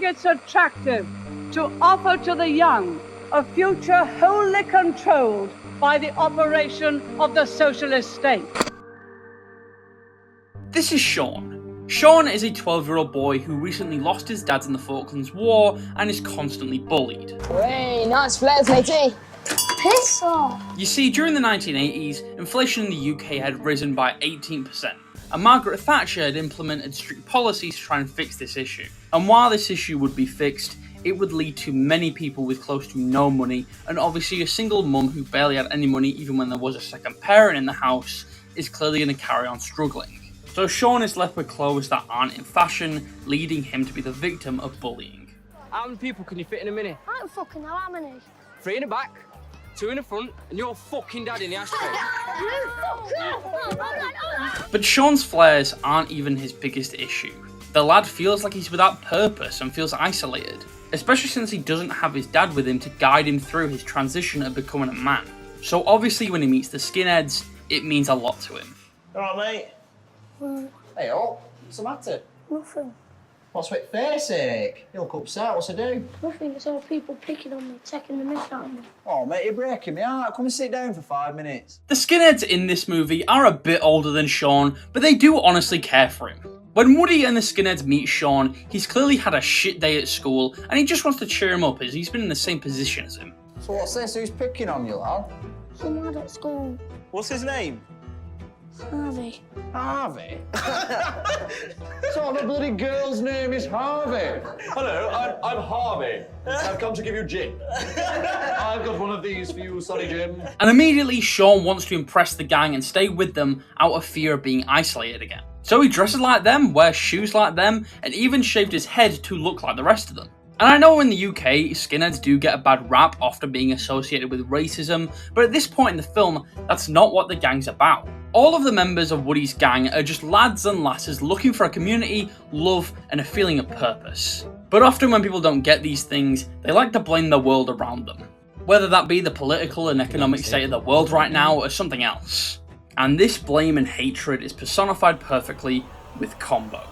think it's attractive to offer to the young a future wholly controlled by the operation of the socialist state. This is Shawn. Shawn is a 12-year-old boy who recently lost his dad in the Falklands War and is constantly bullied. Hey, nice flares, matey. Piss off. You see, during the 1980s, inflation in the UK had risen by 18%, and Margaret Thatcher had implemented strict policies to try and fix this issue. And while this issue would be fixed, it would lead to many people with close to no money, and obviously a single mum who barely had any money even when there was a second parent in the house is clearly going to carry on struggling. So Shawn is left with clothes that aren't in fashion, leading him to be the victim of bullying. How many people can you fit in a minute? I don't fucking know how many. 3 in the back, 2 in the front, and your fucking dad in the ashtray. But Shawn's flares aren't even his biggest issue. The lad feels like he's without purpose and feels isolated, especially since he doesn't have his dad with him to guide him through his transition of becoming a man. So obviously when he meets the skinheads, it means a lot to him. Alright, mate. Hey, what's the matter? Nothing. What's with face ache? You look upset, what's I do? Nothing, it's all people picking on me, taking the mick out of me. Oh, mate, you're breaking me heart. Come and sit down for 5 minutes. The skinheads in this movie are a bit older than Shawn, but they do honestly care for him. When Woody and the skinheads meet Shawn, he's clearly had a shit day at school, and he just wants to cheer him up as he's been in the same position as him. So what's this? Who's picking on you, lad? Some lad at school. What's his name? Harvey. Harvey? So the bloody girl's name is Harvey. Hello, I'm Harvey. I've come to give you gin. I've got one of these for you, sorry, Jim. And immediately Shawn wants to impress the gang and stay with them out of fear of being isolated again. So he dresses like them, wears shoes like them, and even shaved his head to look like the rest of them. And I know in the UK, skinheads do get a bad rap after being associated with racism, but at this point in the film, that's not what the gang's about. All of the members of Woody's gang are just lads and lasses looking for a community, love, and a feeling of purpose. But often when people don't get these things, they like to blame the world around them. Whether that be the political and economic state of the world right now, or something else. And this blame and hatred is personified perfectly with Combo.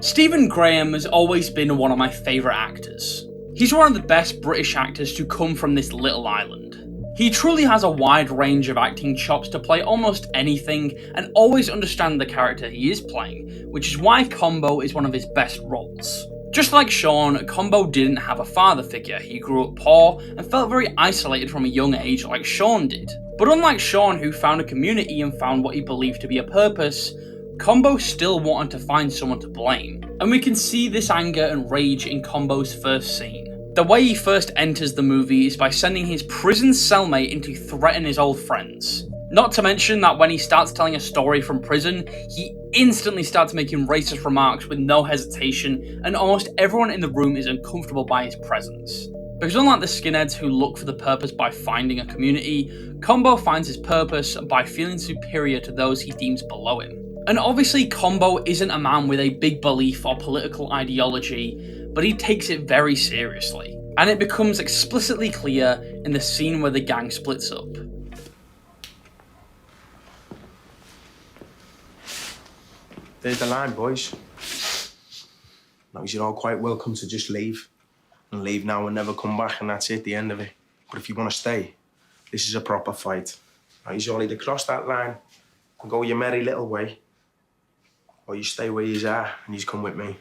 Stephen Graham has always been one of my favourite actors. He's one of the best British actors to come from this little island. He truly has a wide range of acting chops to play almost anything and always understand the character he is playing, which is why Combo is one of his best roles. Just like Shawn, Combo didn't have a father figure. He grew up poor and felt very isolated from a young age like Shawn did. But unlike Shawn, who found a community and found what he believed to be a purpose, Combo still wanted to find someone to blame. And we can see this anger and rage in Combo's first scene. The way he first enters the movie is by sending his prison cellmate in to threaten his old friends. Not to mention that when he starts telling a story from prison, he instantly starts making racist remarks with no hesitation, and almost everyone in the room is uncomfortable by his presence. Because unlike the skinheads who look for the purpose by finding a community, Combo finds his purpose by feeling superior to those he deems below him. And obviously Combo isn't a man with a big belief or political ideology, but he takes it very seriously. And it becomes explicitly clear in the scene where the gang splits up. There's the line, boys. Now you're all quite welcome to just leave. And leave now and never come back, and that's it, the end of it. But if you want to stay, this is a proper fight. Now you all either cross that line and go your merry little way, or you stay where you are and you come with me.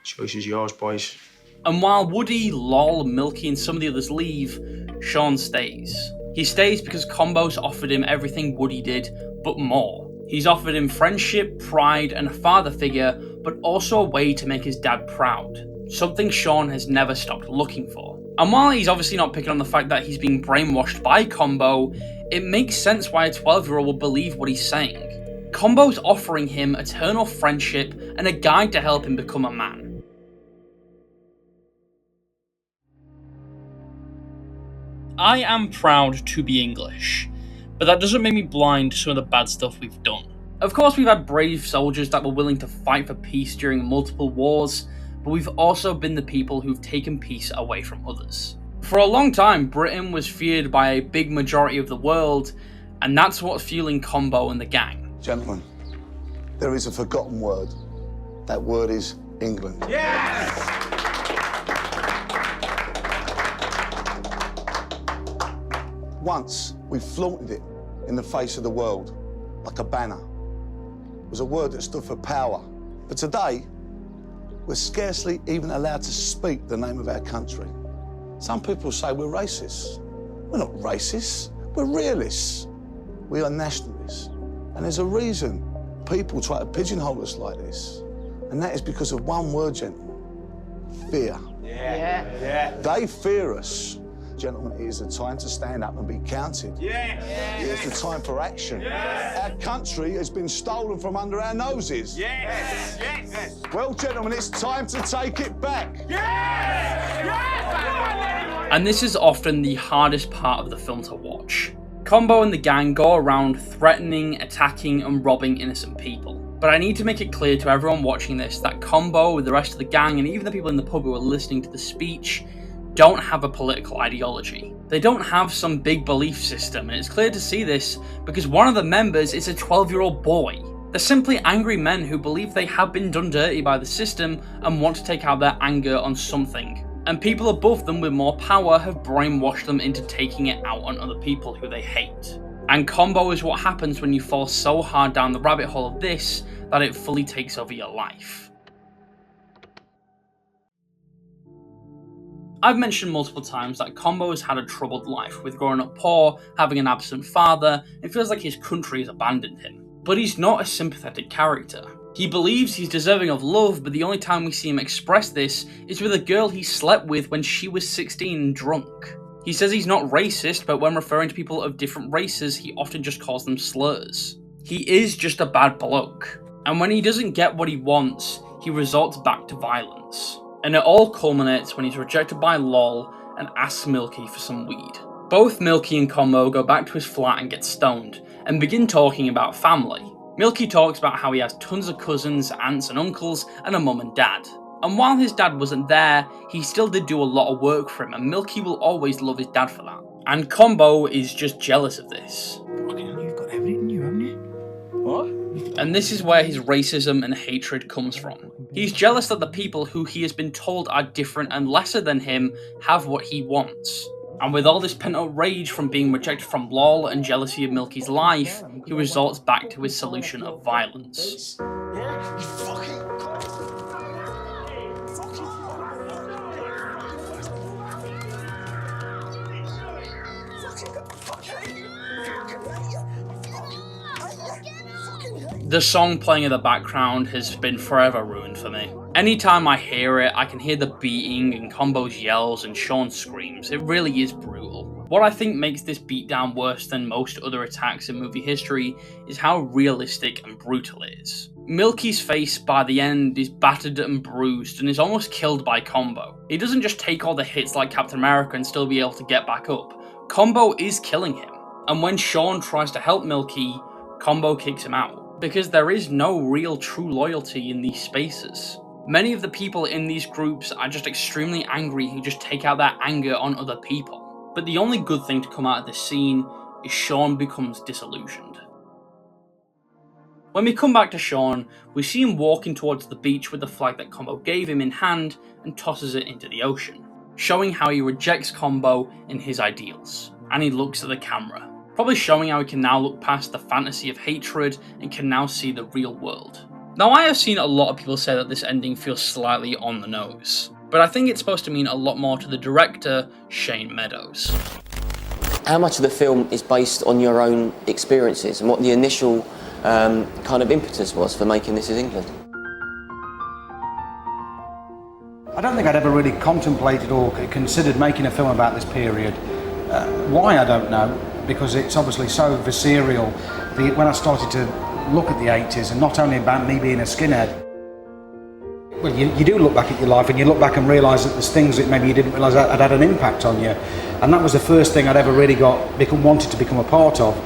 Choice is yours, boys. And while Woody, Lol, Milky and some of the others leave, Shawn stays. He stays because Combo's offered him everything Woody did, but more. He's offered him friendship, pride and a father figure, but also a way to make his dad proud. Something Shawn has never stopped looking for. And while he's obviously not picking on the fact that he's being brainwashed by Combo, it makes sense why a 12-year-old would believe what he's saying. Combo's offering him eternal friendship and a guide to help him become a man. I am proud to be English, but that doesn't make me blind to some of the bad stuff we've done. Of course, we've had brave soldiers that were willing to fight for peace during multiple wars, but we've also been the people who've taken peace away from others. For a long time, Britain was feared by a big majority of the world, and that's what's fueling Combo and the gang. Gentlemen, there is a forgotten word. That word is England. Once, we flaunted it in the face of the world, like a banner. It was a word that stood for power. But today, we're scarcely even allowed to speak the name of our country. Some people say we're racist. We're not racist, we're realists. We are nationalists. And there's a reason people try to pigeonhole us like this. And that is because of one word, gentlemen: fear. They fear us. Gentlemen, it is the time to stand up and be counted. It is the time for action. Our country has been stolen from under our noses. Well, gentlemen, it's time to take it back. And this is often the hardest part of the film to watch. Combo and the gang go around threatening, attacking, and robbing innocent people. But I need to make it clear to everyone watching this that Combo, with the rest of the gang, and even the people in the pub who are listening to the speech, don't have a political ideology. They don't have some big belief system, and it's clear to see this because one of the members is a 12-year-old boy. They're simply angry men who believe they have been done dirty by the system and want to take out their anger on something. And people above them with more power have brainwashed them into taking it out on other people who they hate. And Combo is what happens when you fall so hard down the rabbit hole of this that it fully takes over your life. I've mentioned multiple times that Combo has had a troubled life, with growing up poor, having an absent father, and feels like his country has abandoned him. But he's not a sympathetic character. He believes he's deserving of love, but the only time we see him express this is with a girl he slept with when she was 16 and drunk. He says he's not racist, but when referring to people of different races, he often just calls them slurs. He is just a bad bloke. And when he doesn't get what he wants, he resorts back to violence. And it all culminates when he's rejected by Lol and asks Milky for some weed. Both Milky and Combo go back to his flat and get stoned, and begin talking about family. Milky talks about how he has tons of cousins, aunts and uncles, and a mum and dad. And while his dad wasn't there, he still did do a lot of work for him, and Milky will always love his dad for that. And Combo is just jealous of this. You've got everything you, haven't you? What? And this is where his racism and hatred comes from. He's jealous that the people who he has been told are different and lesser than him have what he wants. And with all this pent-up rage from being rejected from Lol and jealousy of Milky's life, he resorts back to his solution of violence. The song playing in the background has been forever ruined for me. Anytime I hear it, I can hear the beating and Combo's yells and Shawn's screams. It really is brutal. What I think makes this beatdown worse than most other attacks in movie history is how realistic and brutal it is. Milky's face by the end is battered and bruised and is almost killed by Combo. He doesn't just take all the hits like Captain America and still be able to get back up. Combo is killing him. And when Shawn tries to help Milky, Combo kicks him out. Because there is no real true loyalty in these spaces. Many of the people in these groups are just extremely angry who just take out their anger on other people. But the only good thing to come out of this scene is Shawn becomes disillusioned. When we come back to Shawn, we see him walking towards the beach with the flag that Combo gave him in hand and tosses it into the ocean, showing how he rejects Combo and his ideals. And he looks at the camera, probably showing how he can now look past the fantasy of hatred and can now see the real world. Now, I have seen a lot of people say that this ending feels slightly on the nose, but I think it's supposed to mean a lot more to the director, Shane Meadows. How much of the film is based on your own experiences and what the initial kind of impetus was for making This Is England? I don't think I'd ever really contemplated or considered making a film about this period. Why, I don't know, because it's obviously so visceral. When I started to look at the 80s, and not only about me being a skinhead, well, you do look back at your life and you look back and realise that there's things that maybe you didn't realise had had an impact on you. And that was the first thing I'd ever really wanted to become a part of.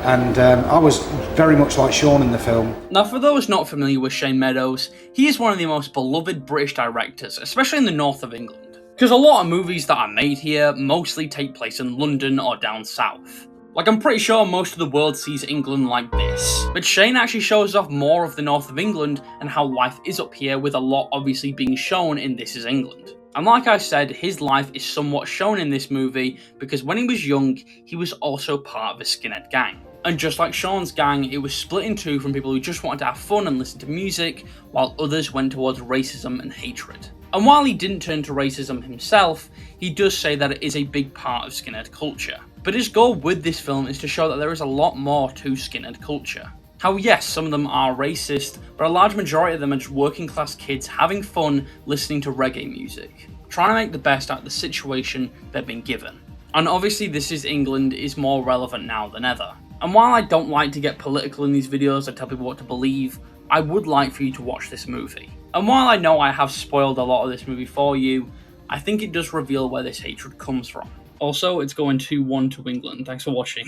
And I was very much like Shawn in the film. Now, for those not familiar with Shane Meadows, he is one of the most beloved British directors, especially in the north of England. Because a lot of movies that are made here mostly take place in London or down south. Like, I'm pretty sure most of the world sees England like this. But Shane actually shows off more of the north of England and how life is up here, with a lot obviously being shown in This Is England. And like I said, his life is somewhat shown in this movie because when he was young, he was also part of a skinhead gang. And just like Shawn's gang, it was split in two from people who just wanted to have fun and listen to music, while others went towards racism and hatred. And while he didn't turn to racism himself, he does say that it is a big part of skinhead culture. But his goal with this film is to show that there is a lot more to skinhead culture. How yes, some of them are racist, but a large majority of them are just working class kids having fun listening to reggae music, trying to make the best out of the situation they've been given. And obviously This Is England is more relevant now than ever. And while I don't like to get political in these videos and tell people what to believe, I would like for you to watch this movie. And while I know I have spoiled a lot of this movie for you, I think it does reveal where this hatred comes from. Also, it's going 2-1 to England. Thanks for watching.